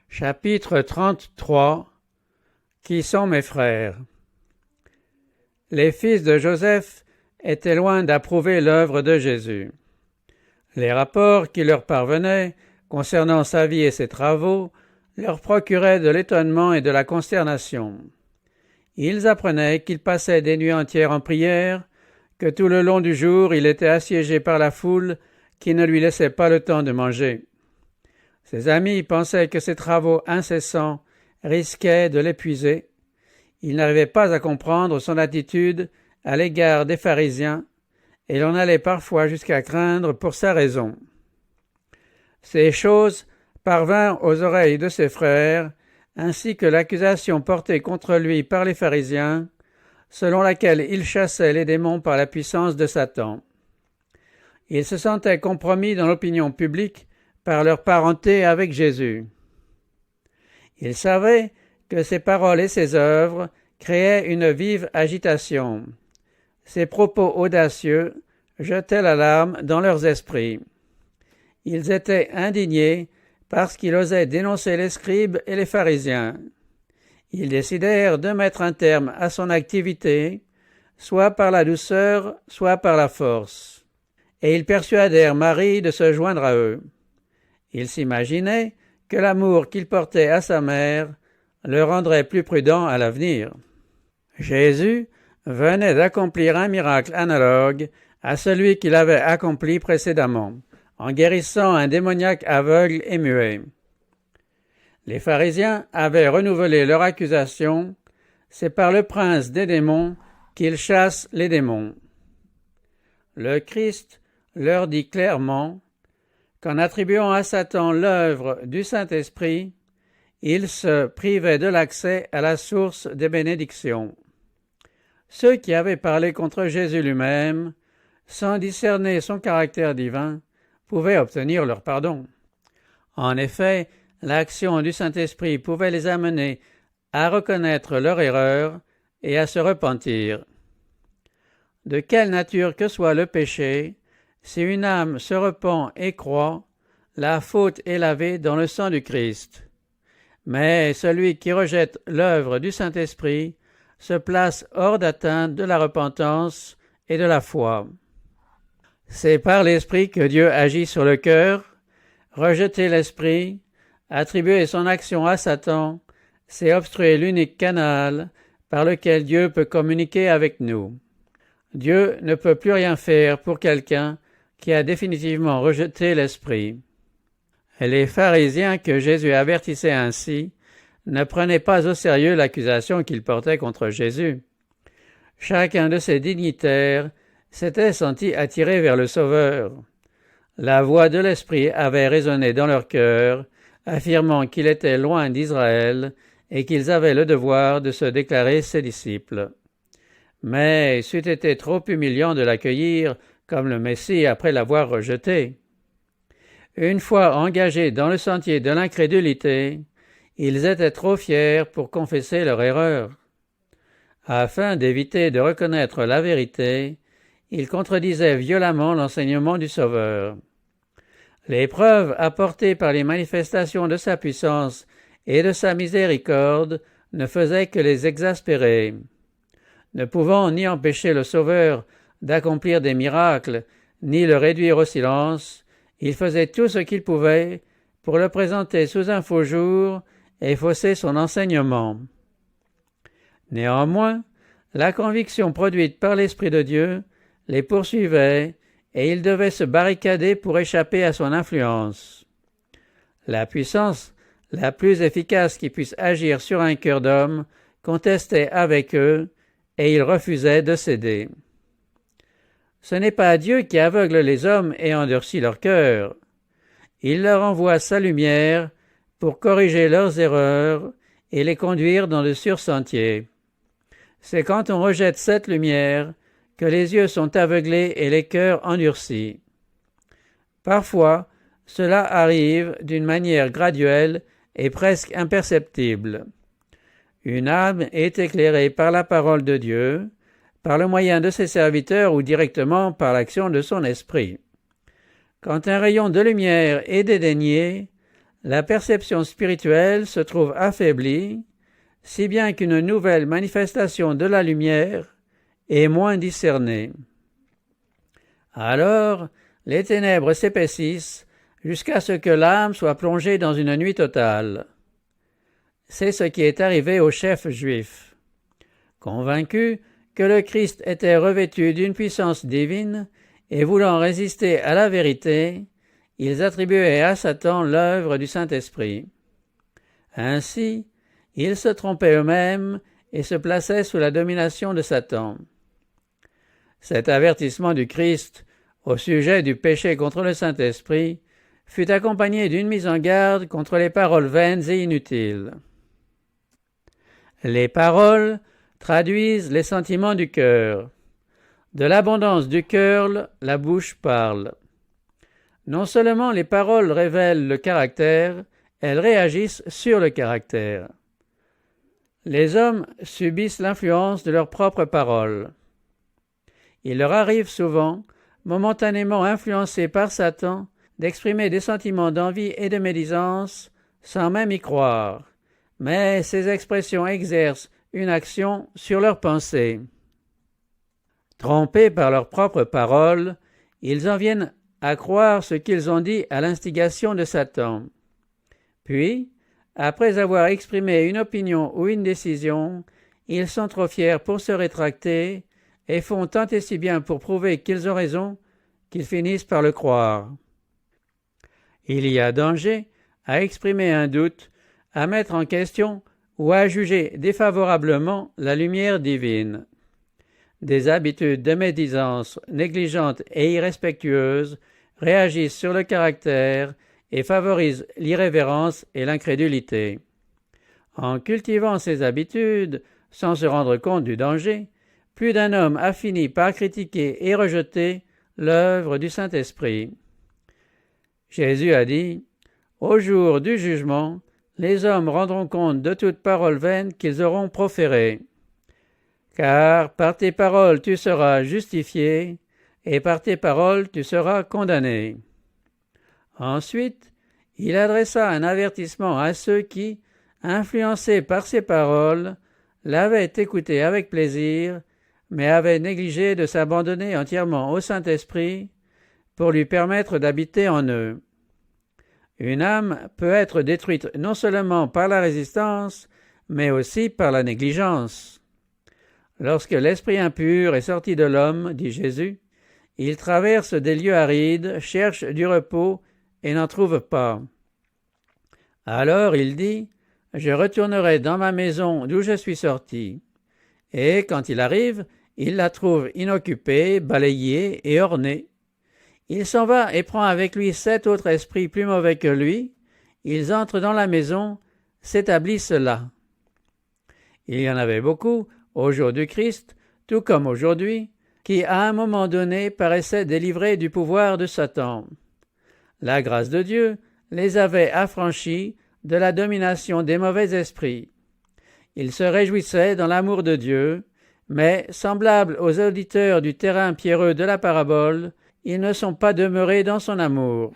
Chapitre 33. Qui sont mes frères? Les fils de Joseph étaient loin d'approuver l'œuvre de Jésus. Les rapports qui leur parvenaient concernant sa vie et ses travaux leur procuraient de l'étonnement et de la consternation. Ils apprenaient qu'il passait des nuits entières en prière, que tout le long du jour il était assiégé par la foule qui ne lui laissait pas le temps de manger. Ses amis pensaient que ses travaux incessants risquaient de l'épuiser. Ils n'arrivaient pas à comprendre son attitude à l'égard des pharisiens, et l'on allait parfois jusqu'à craindre pour sa raison. Ces choses parvinrent aux oreilles de ses frères, ainsi que l'accusation portée contre lui par les pharisiens, selon laquelle il chassait les démons par la puissance de Satan. Ils se sentaient compromis dans l'opinion publique par leur parenté avec Jésus. Ils savaient que ses paroles et ses œuvres créaient une vive agitation. Ses propos audacieux jetaient l'alarme dans leurs esprits. Ils étaient indignés parce qu'il osait dénoncer les scribes et les pharisiens. Ils décidèrent de mettre un terme à son activité, soit par la douceur, soit par la force. Et ils persuadèrent Marie de se joindre à eux. Ils s'imaginaient que l'amour qu'il portait à sa mère le rendrait plus prudent à l'avenir. Jésus venait d'accomplir un miracle analogue à celui qu'il avait accompli précédemment, en guérissant un démoniaque aveugle et muet. Les pharisiens avaient renouvelé leur accusation, c'est par le prince des démons qu'il chasse les démons. Le Christ leur dit clairement qu'en attribuant à Satan l'œuvre du Saint-Esprit, il se privait de l'accès à la source des bénédictions. Ceux qui avaient parlé contre Jésus lui-même, sans discerner son caractère divin, pouvaient obtenir leur pardon. En effet, l'action du Saint-Esprit pouvait les amener à reconnaître leur erreur et à se repentir. De quelle nature que soit le péché, si une âme se repent et croit, la faute est lavée dans le sang du Christ. Mais celui qui rejette l'œuvre du Saint-Esprit se place hors d'atteinte de la repentance et de la foi. C'est par l'Esprit que Dieu agit sur le cœur. Rejeter l'Esprit, attribuer son action à Satan, c'est obstruer l'unique canal par lequel Dieu peut communiquer avec nous. Dieu ne peut plus rien faire pour quelqu'un qui a définitivement rejeté l'Esprit. Les pharisiens que Jésus avertissait ainsi ne prenaient pas au sérieux l'accusation qu'ils portaient contre Jésus. Chacun de ces dignitaires s'était senti attiré vers le Sauveur. La voix de l'Esprit avait résonné dans leur cœur, affirmant qu'il était loin d'Israël et qu'ils avaient le devoir de se déclarer ses disciples. Mais c'eût été trop humiliant de l'accueillir comme le Messie après l'avoir rejeté. Une fois engagés dans le sentier de l'incrédulité, ils étaient trop fiers pour confesser leur erreur. Afin d'éviter de reconnaître la vérité, ils contredisaient violemment l'enseignement du Sauveur. Les preuves apportées par les manifestations de sa puissance et de sa miséricorde ne faisaient que les exaspérer. Ne pouvant ni empêcher le Sauveur d'accomplir des miracles, ni le réduire au silence, il faisait tout ce qu'il pouvait pour le présenter sous un faux jour et fausser son enseignement. Néanmoins, la conviction produite par l'Esprit de Dieu les poursuivait et ils devaient se barricader pour échapper à son influence. La puissance la plus efficace qui puisse agir sur un cœur d'homme contestait avec eux et ils refusaient de céder. Ce n'est pas Dieu qui aveugle les hommes et endurcit leur cœur. Il leur envoie sa lumière pour corriger leurs erreurs et les conduire dans de sûrs sentiers. C'est quand on rejette cette lumière que les yeux sont aveuglés et les cœurs endurcis. Parfois, cela arrive d'une manière graduelle et presque imperceptible. Une âme est éclairée par la parole de Dieu, par le moyen de ses serviteurs ou directement par l'action de son esprit. Quand un rayon de lumière est dédaigné, la perception spirituelle se trouve affaiblie, si bien qu'une nouvelle manifestation de la lumière est moins discernée. Alors, les ténèbres s'épaississent jusqu'à ce que l'âme soit plongée dans une nuit totale. C'est ce qui est arrivé aux chefs juifs. Convaincus que le Christ était revêtu d'une puissance divine et voulant résister à la vérité, ils attribuaient à Satan l'œuvre du Saint-Esprit. Ainsi, ils se trompaient eux-mêmes et se plaçaient sous la domination de Satan. Cet avertissement du Christ au sujet du péché contre le Saint-Esprit fut accompagné d'une mise en garde contre les paroles vaines et inutiles. Les paroles traduisent les sentiments du cœur. De l'abondance du cœur, la bouche parle. Non seulement les paroles révèlent le caractère, elles réagissent sur le caractère. Les hommes subissent l'influence de leurs propres paroles. Il leur arrive souvent, momentanément influencés par Satan, d'exprimer des sentiments d'envie et de médisance sans même y croire, mais ces expressions exercent une action sur leurs pensées. Trompés par leurs propres paroles, ils en viennent à croire ce qu'ils ont dit à l'instigation de Satan. Puis, après avoir exprimé une opinion ou une décision, ils sont trop fiers pour se rétracter et font tant et si bien pour prouver qu'ils ont raison qu'ils finissent par le croire. Il y a danger à exprimer un doute, à mettre en question ou à juger défavorablement la lumière divine. Des habitudes de médisance négligentes et irrespectueuses réagissent sur le caractère et favorisent l'irrévérence et l'incrédulité. En cultivant ces habitudes, sans se rendre compte du danger, plus d'un homme a fini par critiquer et rejeter l'œuvre du Saint-Esprit. Jésus a dit « Au jour du jugement, les hommes rendront compte de toute parole vaine qu'ils auront proférée. Car par tes paroles tu seras justifié, et par tes paroles tu seras condamné. » Ensuite, il adressa un avertissement à ceux qui, influencés par ses paroles, l'avaient écouté avec plaisir, mais avaient négligé de s'abandonner entièrement au Saint-Esprit pour lui permettre d'habiter en eux. Une âme peut être détruite non seulement par la résistance, mais aussi par la négligence. Lorsque l'esprit impur est sorti de l'homme, dit Jésus, il traverse des lieux arides, cherche du repos et n'en trouve pas. Alors il dit, « Je retournerai dans ma maison d'où je suis sorti. » Et quand il arrive, il la trouve inoccupée, balayée et ornée. Il s'en va et prend avec lui 7 autres esprits plus mauvais que lui. Ils entrent dans la maison, s'établissent là. Il y en avait beaucoup, au jour du Christ, tout comme aujourd'hui, qui à un moment donné paraissaient délivrés du pouvoir de Satan. La grâce de Dieu les avait affranchis de la domination des mauvais esprits. Ils se réjouissaient dans l'amour de Dieu, mais, semblables aux auditeurs du terrain pierreux de la parabole, ils ne sont pas demeurés dans son amour.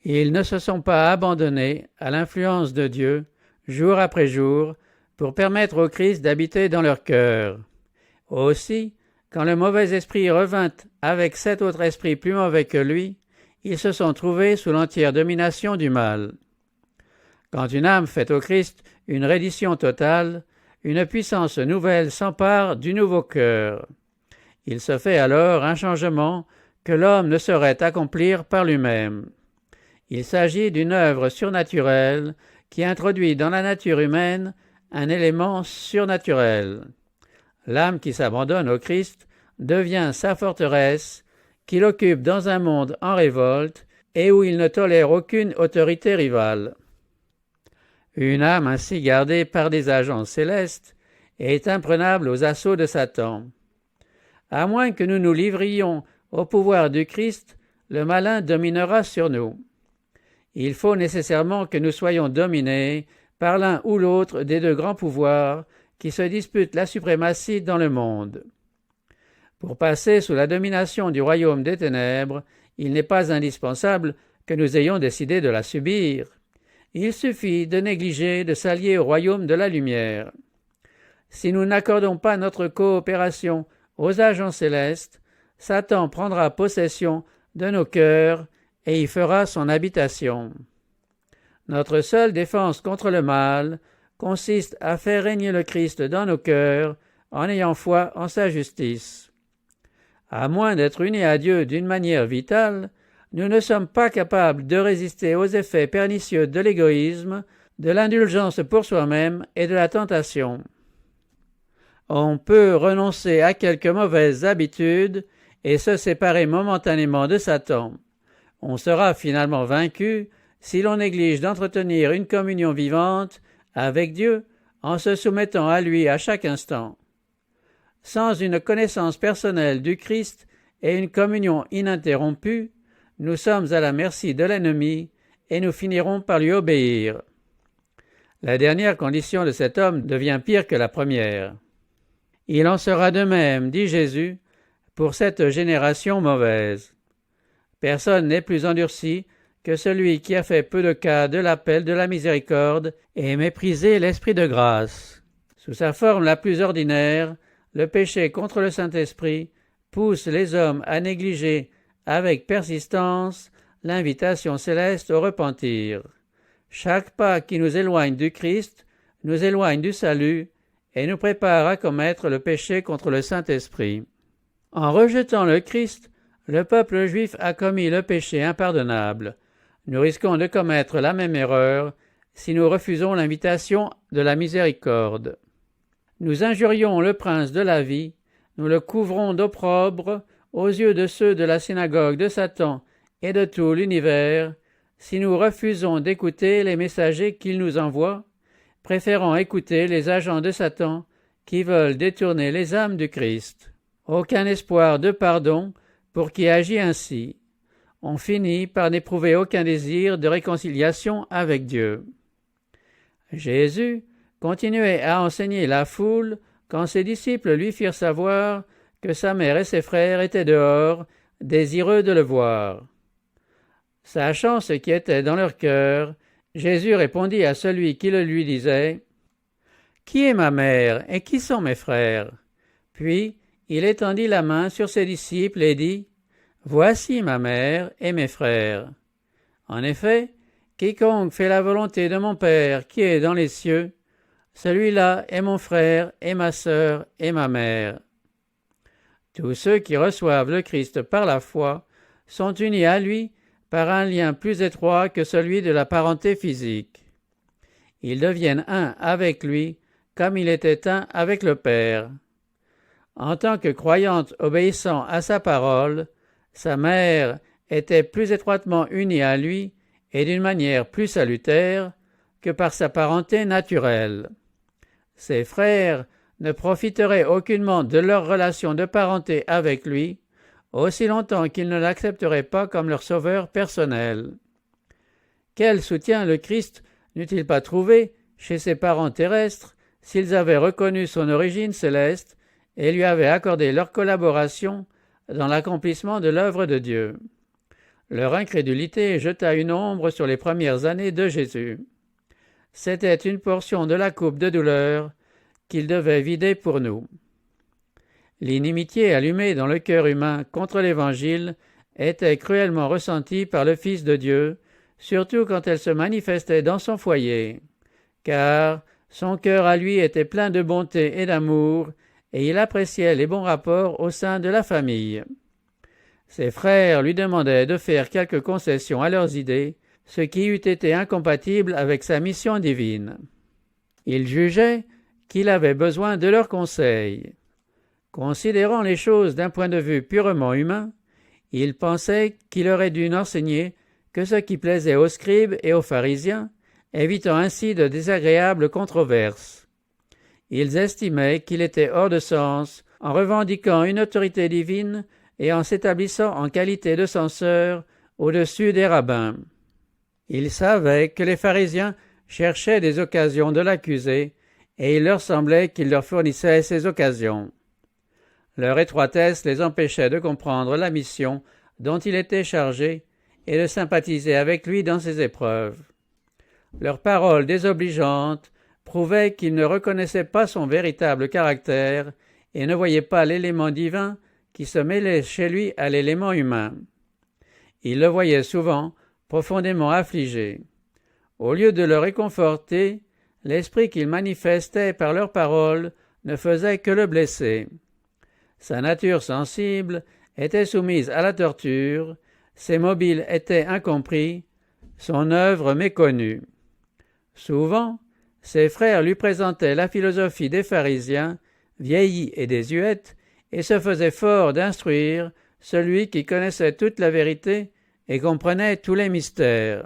Ils ne se sont pas abandonnés à l'influence de Dieu, jour après jour, pour permettre au Christ d'habiter dans leur cœur. Aussi, quand le mauvais esprit revint avec 7 autres esprits plus mauvais que lui, ils se sont trouvés sous l'entière domination du mal. Quand une âme fait au Christ une reddition totale, une puissance nouvelle s'empare du nouveau cœur. Il se fait alors un changement que l'homme ne saurait accomplir par lui-même. Il s'agit d'une œuvre surnaturelle qui introduit dans la nature humaine un élément surnaturel. L'âme qui s'abandonne au Christ devient sa forteresse, qu'il occupe dans un monde en révolte et où il ne tolère aucune autorité rivale. Une âme ainsi gardée par des agents célestes est imprenable aux assauts de Satan. À moins que nous nous livrions au pouvoir du Christ, le malin dominera sur nous. Il faut nécessairement que nous soyons dominés par l'un ou l'autre des 2 grands pouvoirs qui se disputent la suprématie dans le monde. Pour passer sous la domination du royaume des ténèbres, il n'est pas indispensable que nous ayons décidé de la subir, il suffit de négliger de s'allier au royaume de la lumière. Si nous n'accordons pas notre coopération aux agents célestes, Satan prendra possession de nos cœurs et y fera son habitation. Notre seule défense contre le mal consiste à faire régner le Christ dans nos cœurs en ayant foi en sa justice. À moins d'être unis à Dieu d'une manière vitale, nous ne sommes pas capables de résister aux effets pernicieux de l'égoïsme, de l'indulgence pour soi-même et de la tentation. On peut renoncer à quelques mauvaises habitudes et se séparer momentanément de Satan. On sera finalement vaincu si l'on néglige d'entretenir une communion vivante avec Dieu en se soumettant à lui à chaque instant. Sans une connaissance personnelle du Christ et une communion ininterrompue, nous sommes à la merci de l'ennemi et nous finirons par lui obéir. La dernière condition de cet homme devient pire que la première. Il en sera de même, dit Jésus, pour cette génération mauvaise. Personne n'est plus endurci que celui qui a fait peu de cas de l'appel de la miséricorde et méprisé l'esprit de grâce. Sous sa forme la plus ordinaire, le péché contre le Saint-Esprit pousse les hommes à négliger avec persistance l'invitation céleste au repentir. Chaque pas qui nous éloigne du Christ nous éloigne du salut et nous prépare à commettre le péché contre le Saint-Esprit. En rejetant le Christ, le peuple juif a commis le péché impardonnable. Nous risquons de commettre la même erreur si nous refusons l'invitation de la miséricorde. Nous injurions le prince de la vie, nous le couvrons d'opprobre aux yeux de ceux de la synagogue de Satan et de tout l'univers, si nous refusons d'écouter les messagers qu'il nous envoie, préférant écouter les agents de Satan qui veulent détourner les âmes du Christ. Aucun espoir de pardon pour qui agit ainsi. On finit par n'éprouver aucun désir de réconciliation avec Dieu. Jésus continuait à enseigner la foule quand ses disciples lui firent savoir que sa mère et ses frères étaient dehors, désireux de le voir. Sachant ce qui était dans leur cœur, Jésus répondit à celui qui le lui disait « Qui est ma mère et qui sont mes frères ?» Puis il étendit la main sur ses disciples et dit « Voici ma mère et mes frères. » En effet, quiconque fait la volonté de mon Père qui est dans les cieux, celui-là est mon frère et ma sœur et ma mère. Tous ceux qui reçoivent le Christ par la foi sont unis à lui par un lien plus étroit que celui de la parenté physique. Ils deviennent un avec lui comme il était un avec le Père. En tant que croyante obéissant à sa parole, sa mère était plus étroitement unie à lui et d'une manière plus salutaire que par sa parenté naturelle. Ses frères ne profiteraient aucunement de leur relation de parenté avec lui, aussi longtemps qu'ils ne l'accepteraient pas comme leur sauveur personnel. Quel soutien le Christ n'eût-il pas trouvé chez ses parents terrestres s'ils avaient reconnu son origine céleste et lui avaient accordé leur collaboration dans l'accomplissement de l'œuvre de Dieu. Leur incrédulité jeta une ombre sur les premières années de Jésus. C'était une portion de la coupe de douleur qu'il devait vider pour nous. L'inimitié allumée dans le cœur humain contre l'Évangile était cruellement ressentie par le Fils de Dieu, surtout quand elle se manifestait dans son foyer, car son cœur à lui était plein de bonté et d'amour, et il appréciait les bons rapports au sein de la famille. Ses frères lui demandaient de faire quelques concessions à leurs idées, ce qui eût été incompatible avec sa mission divine. Il jugeait qu'il avait besoin de leurs conseils. Considérant les choses d'un point de vue purement humain, il pensait qu'il aurait dû n'enseigner que ce qui plaisait aux scribes et aux pharisiens, évitant ainsi de désagréables controverses. Ils estimaient qu'il était hors de sens en revendiquant une autorité divine et en s'établissant en qualité de censeur au-dessus des rabbins. Ils savaient que les pharisiens cherchaient des occasions de l'accuser, et il leur semblait qu'il leur fournissait ces occasions. Leur étroitesse les empêchait de comprendre la mission dont il était chargé et de sympathiser avec lui dans ses épreuves. Leurs paroles désobligeantes prouvaient qu'ils ne reconnaissaient pas son véritable caractère et ne voyaient pas l'élément divin qui se mêlait chez lui à l'élément humain. Ils le voyaient souvent profondément affligé. Au lieu de le réconforter, l'esprit qu'ils manifestaient par leurs paroles ne faisait que le blesser. Sa nature sensible était soumise à la torture, ses mobiles étaient incompris, son œuvre méconnue. Souvent, ses frères lui présentaient la philosophie des pharisiens, vieillie et désuète, et se faisaient fort d'instruire celui qui connaissait toute la vérité et comprenait tous les mystères.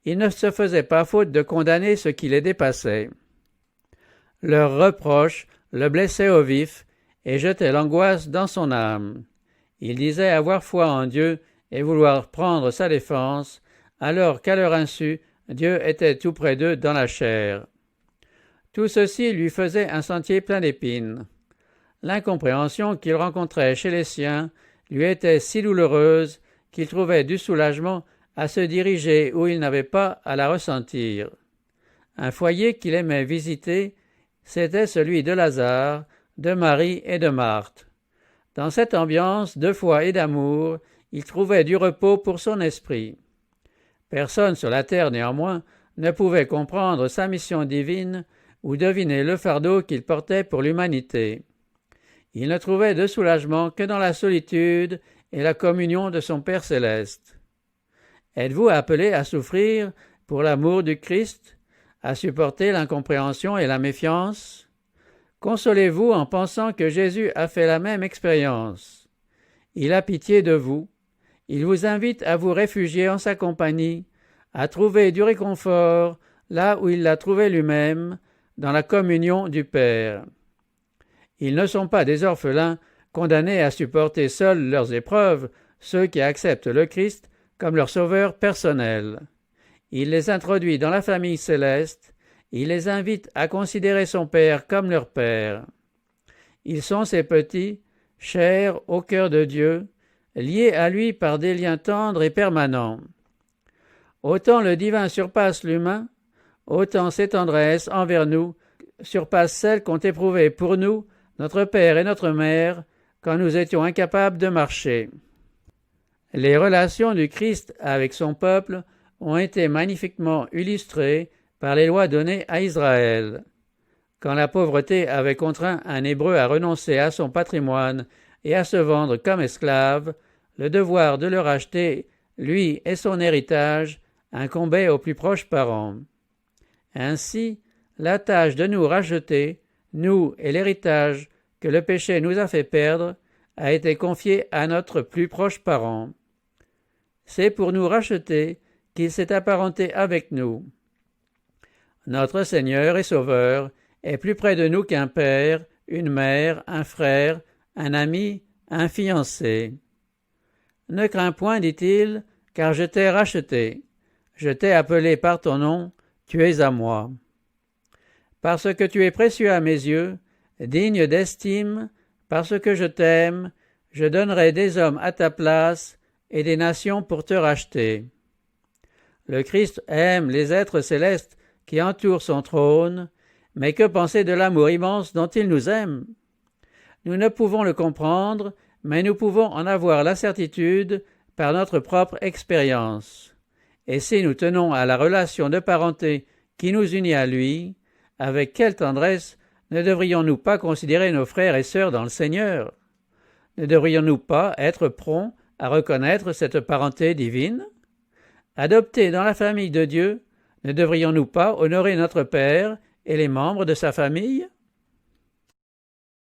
Ils ne se faisaient pas faute de condamner ce qui les dépassait. Leurs reproches le blessaient au vif et jetaient l'angoisse dans son âme. Il disait avoir foi en Dieu et vouloir prendre sa défense, alors qu'à leur insu, Dieu était tout près d'eux dans la chair. Tout ceci lui faisait un sentier plein d'épines. L'incompréhension qu'il rencontrait chez les siens lui était si douloureuse qu'il trouvait du soulagement à se diriger où il n'avait pas à la ressentir. Un foyer qu'il aimait visiter, c'était celui de Lazare, de Marie et de Marthe. Dans cette ambiance de foi et d'amour, il trouvait du repos pour son esprit. Personne sur la terre, néanmoins, ne pouvait comprendre sa mission divine ou deviner le fardeau qu'il portait pour l'humanité. Il ne trouvait de soulagement que dans la solitude et la communion de son Père céleste. Êtes-vous appelé à souffrir pour l'amour du Christ, à supporter l'incompréhension et la méfiance? Consolez-vous en pensant que Jésus a fait la même expérience. Il a pitié de vous. Il vous invite à vous réfugier en sa compagnie, à trouver du réconfort là où il l'a trouvé lui-même, dans la communion du Père. Ils ne sont pas des orphelins condamnés à supporter seuls leurs épreuves, ceux qui acceptent le Christ comme leur sauveur personnel. Il les introduit dans la famille céleste, il les invite à considérer son Père comme leur Père. Ils sont ses petits, chers au cœur de Dieu, liés à lui par des liens tendres et permanents. Autant le divin surpasse l'humain, autant ses tendresses envers nous surpassent celles qu'ont éprouvées pour nous notre Père et notre Mère quand nous étions incapables de marcher. Les relations du Christ avec son peuple ont été magnifiquement illustrées par les lois données à Israël. Quand la pauvreté avait contraint un Hébreu à renoncer à son patrimoine et à se vendre comme esclave, le devoir de le racheter, lui et son héritage, incombait aux plus proches parents. Ainsi, la tâche de nous racheter, nous et l'héritage que le péché nous a fait perdre, a été confiée à notre plus proche parent. C'est pour nous racheter qu'il s'est apparenté avec nous. Notre Seigneur et Sauveur est plus près de nous qu'un père, une mère, un frère, un ami, un fiancé. Ne crains point, dit-il, car je t'ai racheté. Je t'ai appelé par ton nom, tu es à moi. Parce que tu es précieux à mes yeux, digne d'estime, parce que je t'aime, je donnerai des hommes à ta place et des nations pour te racheter. Le Christ aime les êtres célestes qui entourent son trône, mais que penser de l'amour immense dont il nous aime? Nous ne pouvons le comprendre, mais nous pouvons en avoir la certitude par notre propre expérience. Et si nous tenons à la relation de parenté qui nous unit à lui, avec quelle tendresse ne devrions-nous pas considérer nos frères et sœurs dans le Seigneur? Ne devrions-nous pas être prompts à reconnaître cette parenté divine? Adoptés dans la famille de Dieu, ne devrions-nous pas honorer notre Père et les membres de sa famille?